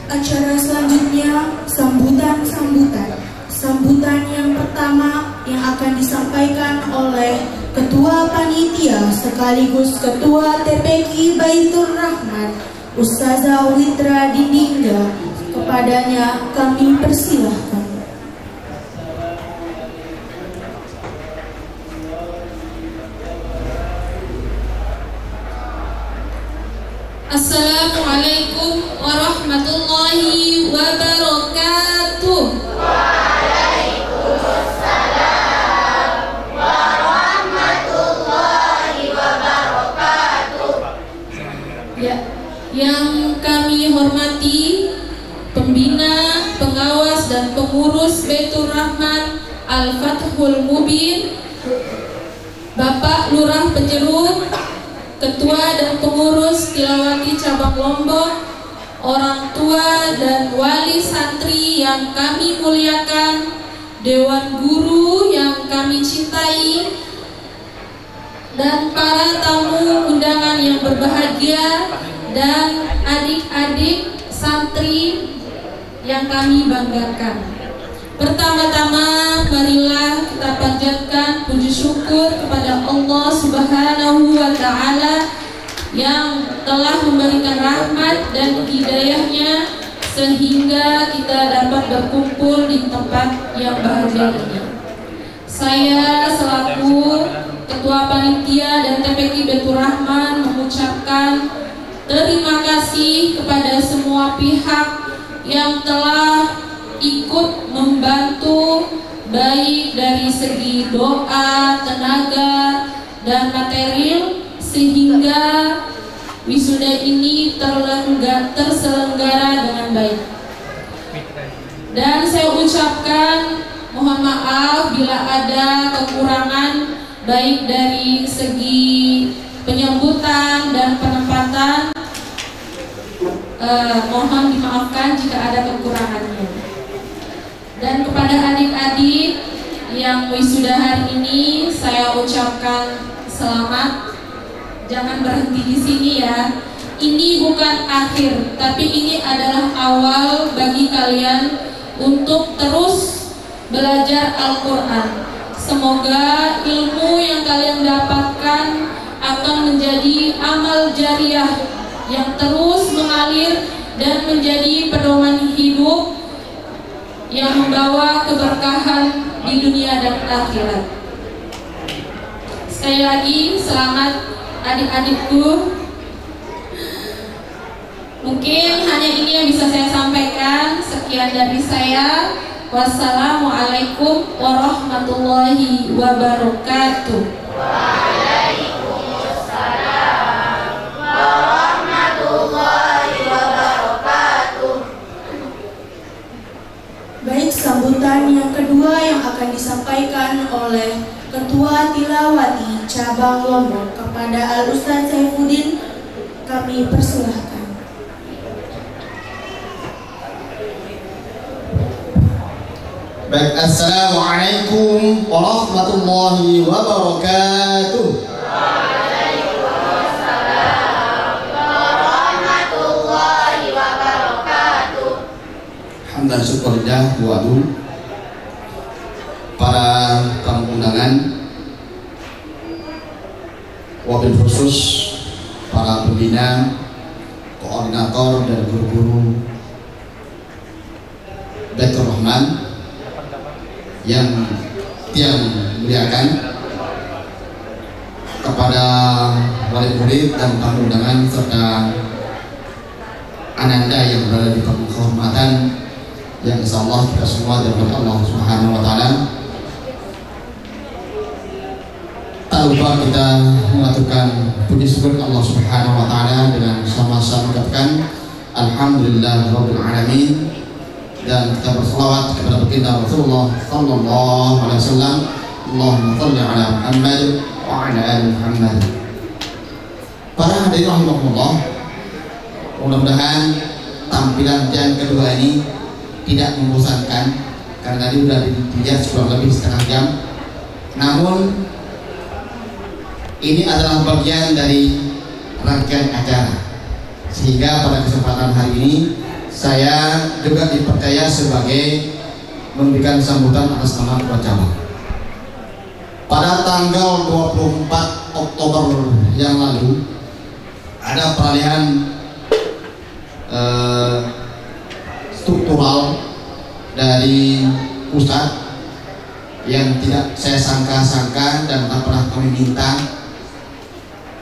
Acara selanjutnya sambutan. Sambutan yang pertama yang akan disampaikan oleh Ketua Panitia sekaligus Ketua TPQ Baitur Rahman, Ustazah Witra Dindingga. Kepadanya kami persilahkan. Assalamualaikum warahmatullahi wabarakatuh. Waalaikumsalam warahmatullahi wabarakatuh. Ya, yang kami hormati pembina, pengawas dan pengurus Baitur Rahman Al-Fathul Mubin, Bapak Lurah Penjeruk, Ketua dan pengurus Tilawati Cabang Lombok, orang tua dan wali santri yang kami muliakan, dewan guru yang kami cintai, dan para tamu undangan yang berbahagia, dan adik-adik santri yang kami banggakan. Pertama-tama marilah kita panjatkan puji syukur kepada Allah Subhanahu wa Ta'ala yang telah memberikan rahmat dan hidayahnya sehingga kita dapat berkumpul di tempat yang bahagia ini. Saya selaku Ketua Panitia dan TPQ Baitur Rahman mengucapkan terima kasih kepada semua pihak yang telah ikut membantu baik dari segi doa, tenaga, dan material sehingga wisuda ini terselenggara dengan baik. Dan saya ucapkan mohon maaf bila ada kekurangan baik dari segi penyambutan dan penempatan. Mohon dimaafkan jika ada kekurangannya. Dan kepada adik-adik yang wisuda hari ini saya ucapkan selamat. Jangan berhenti di sini ya. Ini bukan akhir, tapi ini adalah awal bagi kalian untuk terus belajar Al-Quran. Semoga ilmu yang kalian dapatkan akan menjadi amal jariah yang terus mengalir dan menjadi pedoman hidup yang membawa keberkahan di dunia dan akhirat. Sekali lagi selamat adik-adikku. Mungkin hanya ini yang bisa saya sampaikan. Sekian dari saya. Wassalamualaikum warahmatullahi wabarakatuh. Waalaikumsalam warahmatullahi wabarakatuh. Baik, sambutan yang kedua yang akan disampaikan oleh Ketua Tilawati Cabang Lombok kepada Al-Ustaz Saifuddin, kami persilahkan. Baik, assalamualaikum warahmatullahi wabarakatuh. Waalaikumsalam warahmatullahi wabarakatuh. Hamdan syukurillah wa'adu. Para tamu undangan, wabil khusus para pembina, koordinator dan guru-guru Baitur Rahman yang muliakan, kepada wali murid dan tamu undangan serta ananda yang berada di kehormatan yang insyaallah kita semua dari Allah Subhanahu wa Ta'ala. Tak lupa kita mengaturkan puji syukur Allah Subhanahu wa Ta'ala dengan sama-sama mengucapkan alhamdulillah rabbil alamin, dan kita berselawat kepada baginda Rasulullah sallallahu alaihi wasallam. Allahumma shalli ala Muhammad wa ala ali Muhammad. Para hadirin rahimakumullah, mudah-mudahan tampilan yang kedua ini tidak membosankan karena tadi sudah dilihat kurang lebih setengah jam. Namun ini adalah bagian dari rangkaian acara, sehingga pada kesempatan hari ini saya juga dipercaya sebagai memberikan sambutan atas nama Ketua Cabang. Pada tanggal 24 Oktober yang lalu ada peralihan struktural dari pusat yang tidak saya sangka-sangka dan tak pernah kami minta,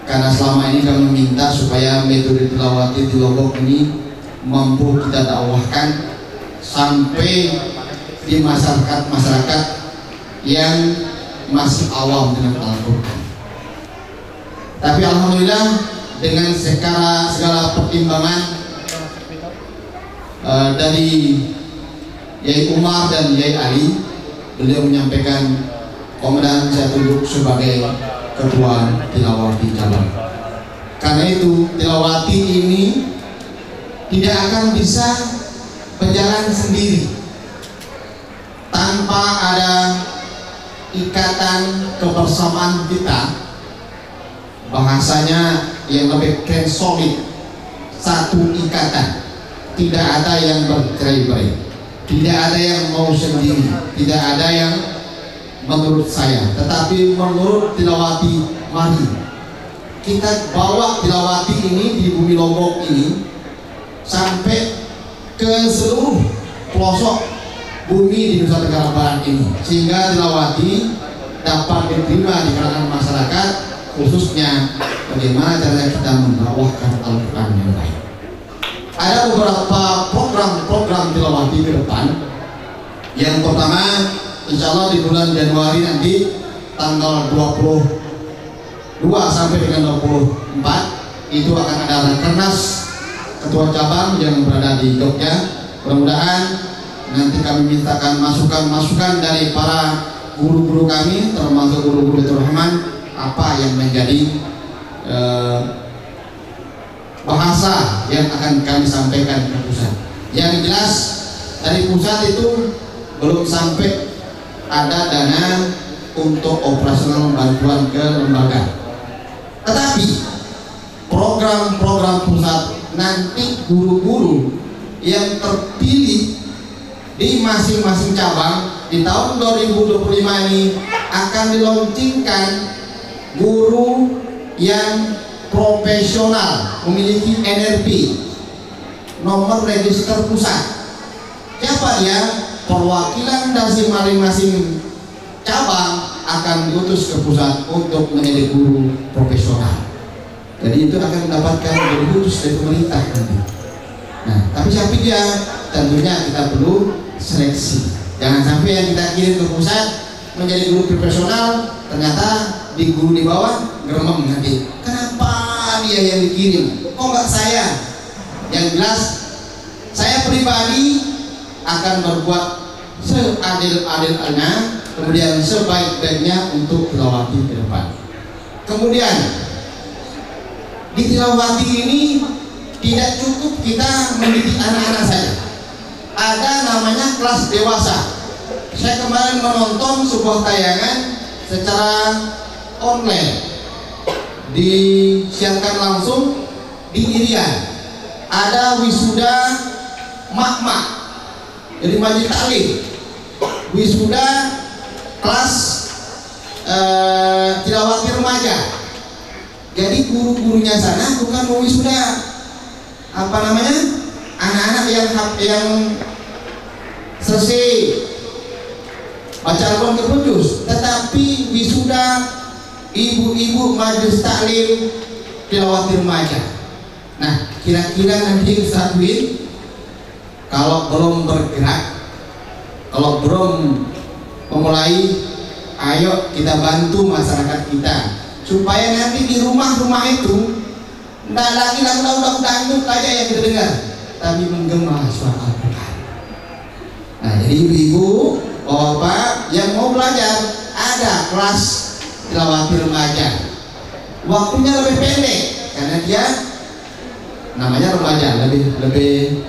karena selama ini kami minta supaya metode tilawati di Lombok ini mampu kita dakwahkan sampai di masyarakat yang masih awam dengan Al-Quran. Tapi alhamdulillah dengan segala pertimbangan dari Yai Umar dan Yai Ali, beliau menyampaikan komandan saya tunjuk sebagai ketua tilawati cabang. Karena itu tilawati ini tidak akan bisa berjalan sendiri tanpa ada ikatan kebersamaan kita. Bahasanya yang lebih keren, solid, satu ikatan. Tidak ada yang bercerai-berai, tidak ada yang mau sendiri, tidak ada yang menurut saya, tetapi menurut tilawati. Mari kita bawa tilawati ini di bumi Lombok ini sampai ke seluruh pelosok bumi di Nusa Tenggara Barat ini, sehingga tilawati dapat diterima di kalangan masyarakat, khususnya bagaimana caranya kita membawakan Al-Quran yang baik. Ada beberapa program tilawati ke depan. Yang pertama, insya Allah di bulan Januari nanti tanggal 22 sampai dengan 24 itu akan ada rakernas ketua cabang yang berada di Jogja. Mudah-mudahan nanti kami mintakan masukan dari para guru-guru kami, termasuk guru-guru Baitur Rahman, apa yang menjadi bahasa yang akan kami sampaikan ke pusat. Yang jelas dari pusat itu belum sampai ada dana untuk operasional bantuan ke lembaga. Tetapi program-program pusat nanti guru-guru yang terpilih di masing-masing cabang di tahun 2025 ini akan dilaunchingkan guru yang profesional, memiliki NRP, nomor register pusat. Siapa dia? Perwakilan dari masing-masing cabang akan diutus ke pusat untuk menjadi guru profesional. Jadi itu akan mendapatkan dari khusus dari pemerintah nanti. Nah, tapi siapa dia? Tentunya kita perlu seleksi. Jangan sampai yang kita kirim ke pusat menjadi guru profesional, ternyata di guru di bawah ngeremem nanti. Kenapa dia yang dikirim? Kok nggak saya? Yang jelas saya pribadi akan berbuat seadil-adilnya, kemudian sebaik-baiknya untuk tilawati ke depan. Kemudian di tilawati ini tidak cukup kita mendidik anak-anak saja. Ada namanya kelas dewasa. Saya kemarin menonton sebuah tayangan secara online, disiarkan langsung di Irian. Ada wisuda mak-mak, jadi majlis taklim, wisuda kelas tilawati remaja. Jadi guru-gurunya sana bukan mau wisuda apa namanya anak-anak yang selesai baca Al-Quran terputus, tetapi wisuda ibu-ibu majlis taklim tilawati remaja. Nah, kira-kira nanti Ustaz Win kalau belum bergerak, kalau belum memulai, ayo kita bantu masyarakat kita supaya nanti di rumah-rumah itu tidak lagi lagu-lagu dangdut aja yang kita dengar, tapi menggema suara Al-Quran. Nah, jadi ibu-ibu, bapak yang mau belajar, ada kelas tilawati remaja. Waktunya lebih pendek karena dia namanya remaja, lebih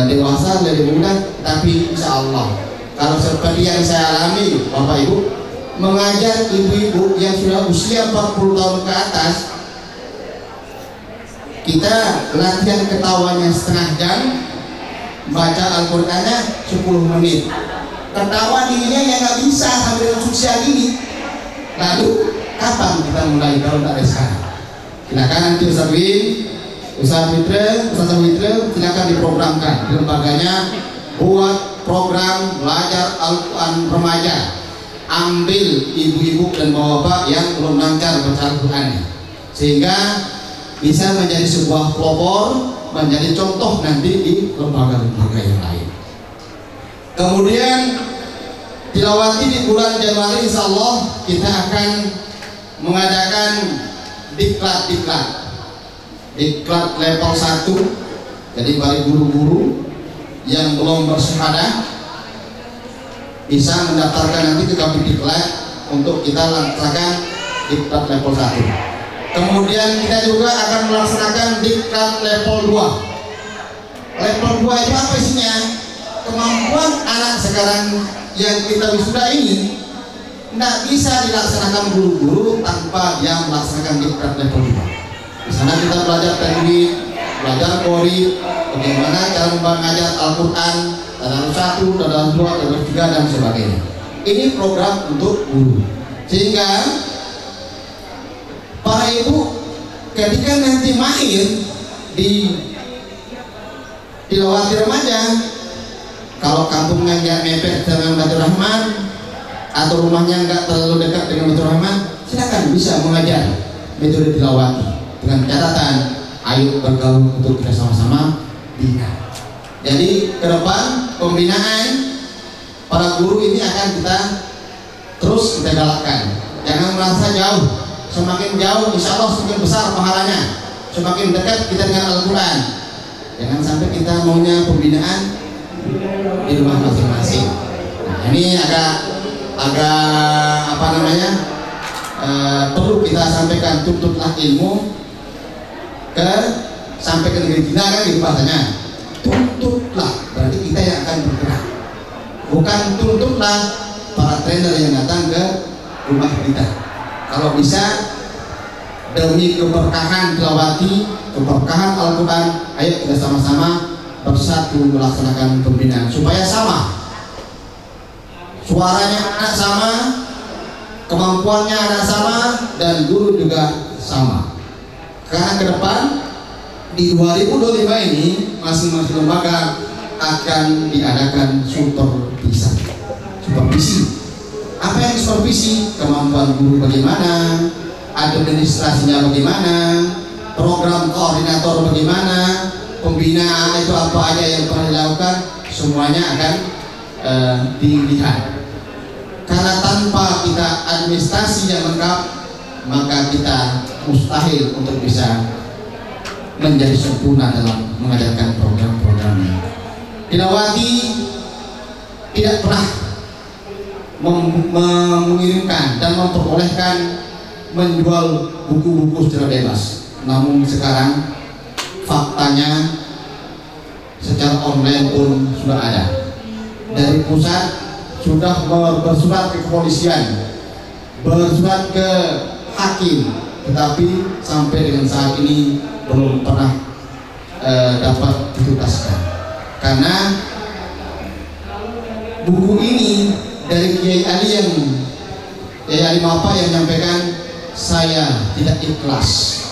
dewasa, lebih muda. Tapi insya Allah kalau seperti yang saya alami, bapak ibu mengajar ibu-ibu yang sudah usia 40 tahun ke atas, kita latihan ketawanya setengah jam, baca Al-Qur'annya 10 menit. Ketawa dirinya yang nggak bisa sampai dengan usia ini. Lalu kapan kita mulai kalau tidak ada sekarang? Silakan nanti Ustaz Win, Ustaz Witra, silakan diprogramkan di lembaganya buat program belajar Al-Quran remaja. Ambil ibu-ibu dan bapak-bapak yang belum lancar baca Al-Qurannya, sehingga bisa menjadi sebuah pelopor, menjadi contoh nanti di lembaga-lembaga yang lain. Kemudian tilawati di bulan Januari insya Allah kita akan mengadakan diklat level 1. Jadi bagi guru-guru yang belum bersyahadah bisa mendaftarkan nanti ke Kapidiklat untuk kita laksanakan diklat level 1. Kemudian kita juga akan melaksanakan diklat level 2. Level 2 itu apa isinya? Kemampuan anak sekarang yang kita wisuda ini tidak bisa dilaksanakan guru-guru tanpa dia melaksanakan diklat level 2. Di sana kita belajar teknik, belajar qori, bagaimana cara mengajar Al-Quran, tadarus 1, tadarus 2, tadarus 3 dan sebagainya. Ini program untuk guru. Sehingga para ibu ketika nanti mahir di tilawati remaja, kalau kampungnya nggak mepet dengan Baitur Rahman atau rumahnya nggak terlalu dekat dengan Baitur Rahman, silakan bisa mengajar metode tilawati dengan catatan ayo bergabung untuk kita sama-sama bina. Jadi ke depan pembinaan para guru ini akan kita terus kita galakkan. Jangan merasa jauh. Semakin jauh insya Allah semakin besar pahalanya. Semakin dekat kita dengan Al-Quran. Jangan sampai kita maunya pembinaan di rumah masing-masing. Nah, ini agak apa namanya, perlu kita sampaikan. Tuntutlah ilmu sampai ke negeri kita kan gitu bahasanya. Tuntutlah, berarti kita yang akan bergerak. Bukan tuntutlah para trainer yang datang ke rumah kita. Kalau bisa demi keberkahan tilawati, keberkahan Al-Quran, ayo kita sama-sama bersatu melaksanakan pembinaan supaya sama, suaranya anak sama, kemampuannya anak sama, dan guru juga sama. Karena ke depan di 2025 ini masing-masing lembaga akan diadakan supervisi. Apa yang supervisi? Kemampuan guru bagaimana, administrasinya bagaimana, program koordinator bagaimana, pembinaan itu apa aja yang pernah dilakukan, semuanya akan dilihat. Karena tanpa kita administrasi yang lengkap, maka kita mustahil untuk bisa menjadi sempurna dalam mengajarkan program-program ini. Tilawati tidak pernah mengirimkan dan memperbolehkan menjual buku-buku secara bebas. Namun sekarang faktanya secara online pun sudah ada. Dari pusat sudah bersurat ke kepolisian, bersurat ke hakim, tetapi sampai dengan saat ini belum pernah dapat dituntaskan. Karena buku ini dari Kiai Ali Mapa yang menyampaikan, saya tidak ikhlas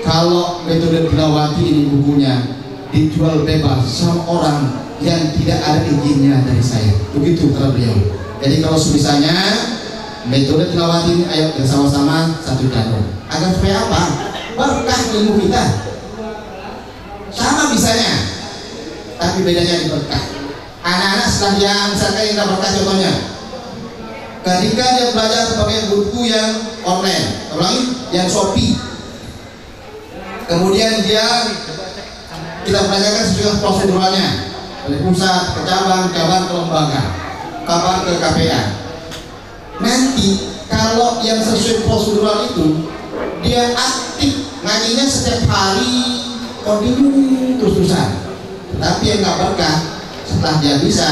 kalau metode tilawati ini bukunya dijual bebas sama orang yang tidak ada izinnya dari saya. Begitu kata beliau. Jadi kalau sebisanya metode tilawati ini ayo bersama-sama satu jalur. Agar supaya apa? Berkah ilmu kita. Sama bisanya, tapi bedanya di berkah. Anak-anak setelah yang misalkan yang berkah contohnya, ketika dia belajar pakai buku yang online, ulangi, yang Shopee, kemudian kita belajarkan sesuai proseduralnya dari pusat ke cabang, cabang ke lembaga, kapan ke KPA. Nanti kalau yang sesuai prosedural itu dia aktif ngajinya setiap hari, kontinu terus-terusan. Tetapi yang nggak berkah, setelah dia bisa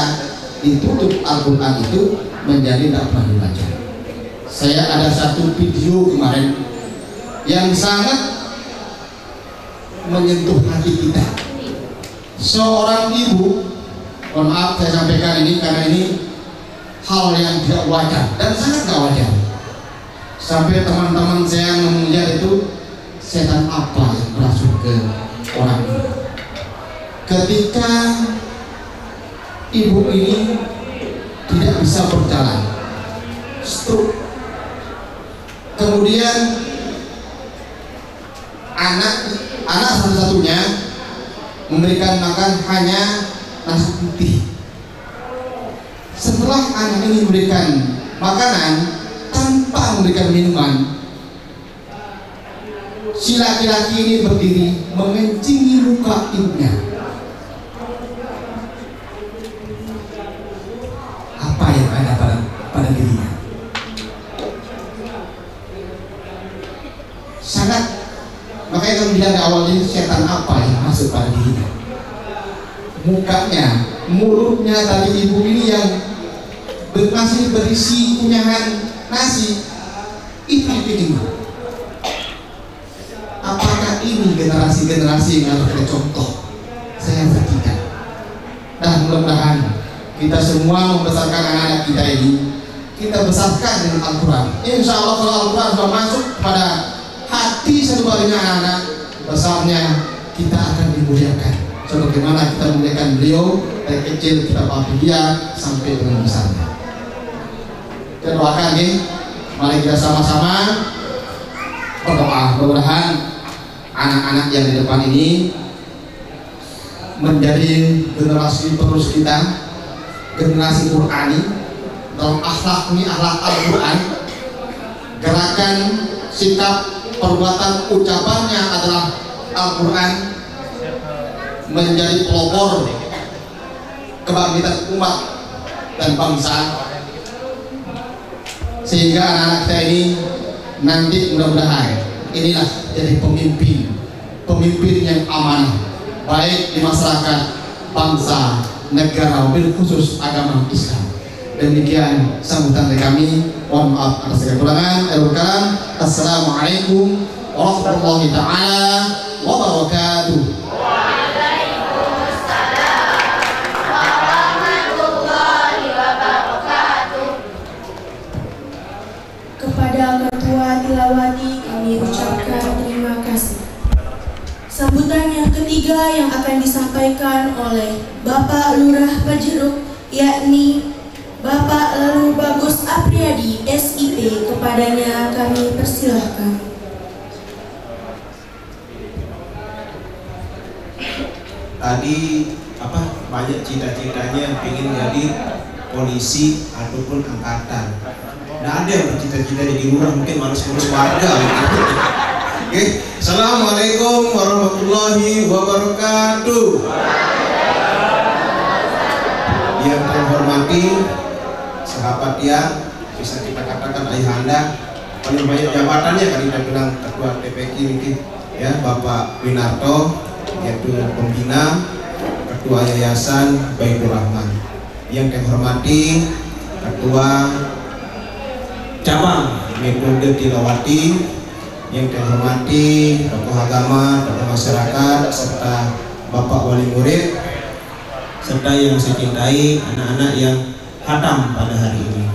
ditutup Al-Quran itu menjadi tidak pernah dibaca. Saya ada satu video kemarin yang sangat menyentuh hati kita. seorang ibu, mohon maaf saya sampaikan ini karena ini hal yang tidak wajar dan sangat tidak wajar. Sampai teman-teman saya melihat itu setan apa yang merasuk ke orang ini. Ketika ibu ini tidak bisa berjalan, stroke, kemudian anak satu-satunya memberikan makan hanya nasi putih. Setelah anak ini memberikan makanan tanpa memberikan minuman, si laki-laki ini berdiri mengencingi muka ibunya. Apa yang ada pada dirinya? Sangat, makanya kami bilang di awal ini, setan apa yang masuk pada dirinya? Mukanya, mulutnya dari ibu ini yang masih berisi kunyahan nasi, itu bikin. Apakah ini generasi-generasi yang harus kita contoh? Saya tidak. Dan mudah-mudahan kita semua membesarkan anak-anak kita ini, kita besarkan dengan Al-Quran. Insya Allah kalau Al-Quran sudah masuk pada hati satu kalinya anak-anak, besarnya kita akan dimuliakan. Sebagaimana kita memuliakan beliau dari kecil, kita pahami dia sampai dengan besarnya. Kita doakan nih, mari kita sama-sama berdoa mudah-mudahan anak-anak yang di depan ini menjadi generasi penerus kita, generasi Qur'ani dalam akhlak ini, akhlak Al-Quran. Gerakan, sikap, perbuatan, ucapannya adalah Al-Quran, menjadi pelopor kebangkitan umat dan bangsa, sehingga anak-anak kita ini nanti mudah-mudahan inilah jadi pemimpin yang amanah, baik di masyarakat, bangsa, negara, bil khusus agama Islam. Demikian sambutan dari kami. Mohon maaf atas segala kekurangan. Assalamualaikum warahmatullahi taala wabarakatuh. Kepada Ketua Tilawati kami ucapkan terima kasih. Sambutan yang ketiga yang akan disampaikan oleh Bapak Lurah Pajeruk, yakni Bapak Lalu Bagus Apriyadi SIP. Kepadanya kami persilahkan. Tadi banyak cita-citanya ingin jadi polisi ataupun angkatan. Nah, ada yang bercita-cita jadi lurah, mungkin manusia-manusia warga. Oke, Assalamualaikum warahmatullahi wabarakatuh. Yang saya hormati sahabat yang bisa kita katakan ayahanda, paling banyak jabatannya kan kita bilang ketua TPQ ini ya, Bapak Winarto, yaitu pembina ketua Yayasan Baitur Rahman. Yang saya hormati ketua cabang metode Tilawati, yang saya hormati tokoh agama, tokoh masyarakat, serta Bapak Wali Murid, serta yang saya cintai anak-anak yang hatam pada hari ini.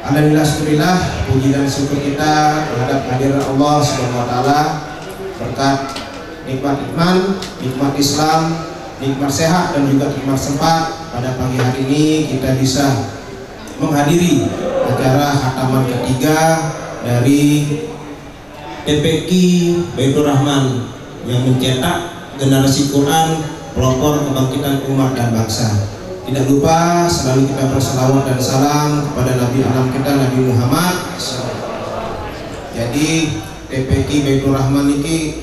Alhamdulillah, syukurillah, puji dan syukur kita terhadap kehadiran Allah Subhanahu wa taala, berkat nikmat iman, nikmat Islam, nikmat sehat dan juga nikmat sempat pada pagi hari ini kita bisa menghadiri acara khataman ketiga dari TPQ Baitur Rahman yang mencetak generasi Quran, pelopor kebangkitan umat dan bangsa. Tidak lupa selalu kita berselawat dan salam kepada Nabi alam kita, Nabi Muhammad. Jadi TPQ Baitur Rahman ini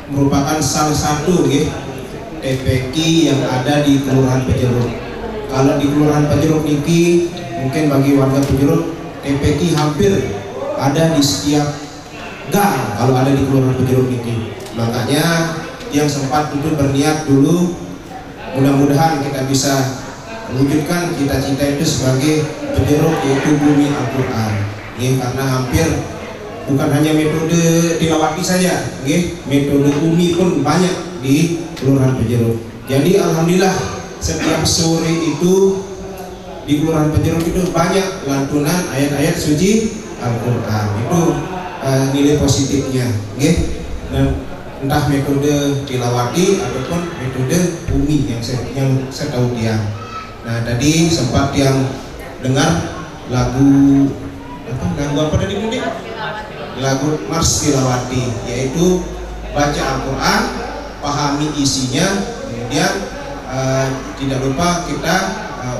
merupakan salah satu TPQ yang ada di Kelurahan Pejeruk. Kalau di Kelurahan Pejeruk ini mungkin bagi warga Pejeruk, TPQ hampir ada di setiap gang kalau ada di Kelurahan Pejeruk ini. Makanya yang sempat itu berniat dulu, mudah-mudahan kita bisa wujudkan cita-cita itu sebagai Pejeruk, yaitu bumi Al-Quran. Karena hampir bukan hanya metode tilawati saja, metode umi pun banyak di Kelurahan Pejeruk. Jadi alhamdulillah setiap sore itu di Kelurahan Pejeruk itu banyak lantunan ayat-ayat suci Al-Quran. Itu nilai positifnya, okay? Dan entah metode tilawati ataupun metode umi yang saya tahu dia. Nah tadi sempat yang dengar lagu apa tadi Bu? Lagu Mars Tilawati, yaitu baca Al-Quran, pahami isinya, kemudian tidak lupa kita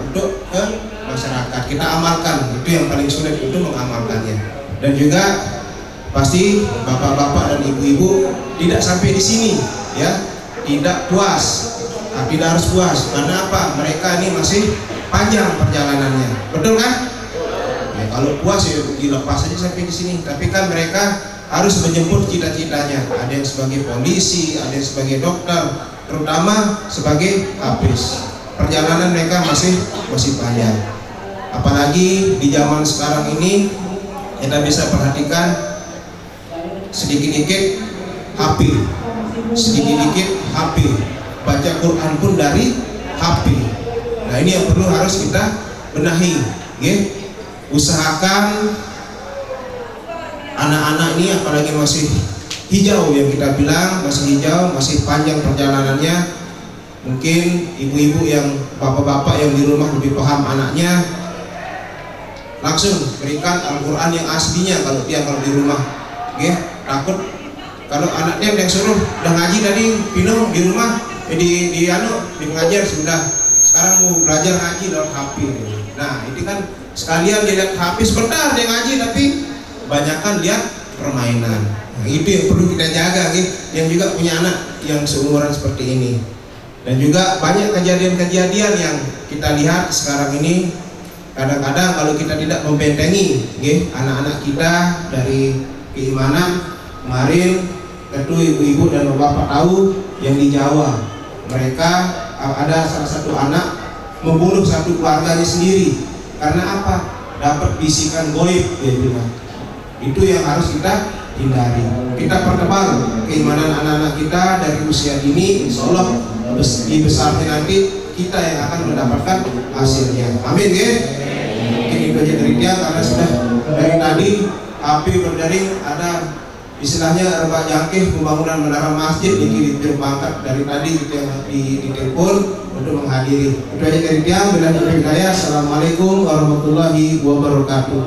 untuk ke masyarakat kita amalkan. Itu yang paling sulit, itu mengamalkannya. Dan juga pasti bapak-bapak dan ibu-ibu tidak sampai di sini, ya, tidak puas. Tidak harus puas, karena apa? Mereka ini masih panjang perjalanannya, betul kan? Ya, kalau puas ya dilepas aja sampai di sini. Tapi kan mereka harus menjemput cita-citanya. Ada yang sebagai polisi, ada yang sebagai dokter, terutama sebagai hafiz. Perjalanan mereka masih panjang. Apalagi di zaman sekarang ini kita bisa perhatikan sedikit-sedikit HP, baca Quran pun dari HP. Nah ini yang perlu harus kita benahi, okay? Usahakan anak-anak ini, apalagi masih hijau, yang kita bilang masih hijau, masih panjang perjalanannya. Mungkin ibu-ibu yang bapak-bapak yang di rumah lebih paham anaknya, langsung berikan Al-Quran yang aslinya kalau di rumah, okay? Takut kalau anaknya yang suruh udah ngaji tadi Pino di rumah, di pengajar sudah, sekarang mau belajar ngaji lewat HP. Nah itu kan sekalian dia lihat HP sebentar dia ngaji, tapi kebanyakan lihat permainan. Nah, itu yang perlu kita jaga, gitu. Yang juga punya anak yang seumuran seperti ini. Dan juga banyak kejadian-kejadian yang kita lihat sekarang ini. Kadang-kadang kalau kita tidak membentengi, anak-anak kita dari keimanan. Kemarin tentu ibu-ibu dan bapak tahu yang di Jawa, mereka ada salah satu anak membunuh satu keluarganya sendiri. Karena apa? Dapat bisikan goib, dia bilang. Itu yang harus kita hindari. Kita pertebal keimanan anak-anak kita dari usia dini, insya Allah di besarnya nanti kita yang akan mendapatkan hasilnya. Amin, ya. Mungkin itu aja dari dia, karena sudah dari tadi api berdaring, ada istilahnya rebak jangkih pembangunan menara masjid di Pangkat dari tadi gitu yang ditelepon untuk menghadiri. Itu aja dari dia. Bila saya, assalamualaikum warahmatullahi wabarakatuh.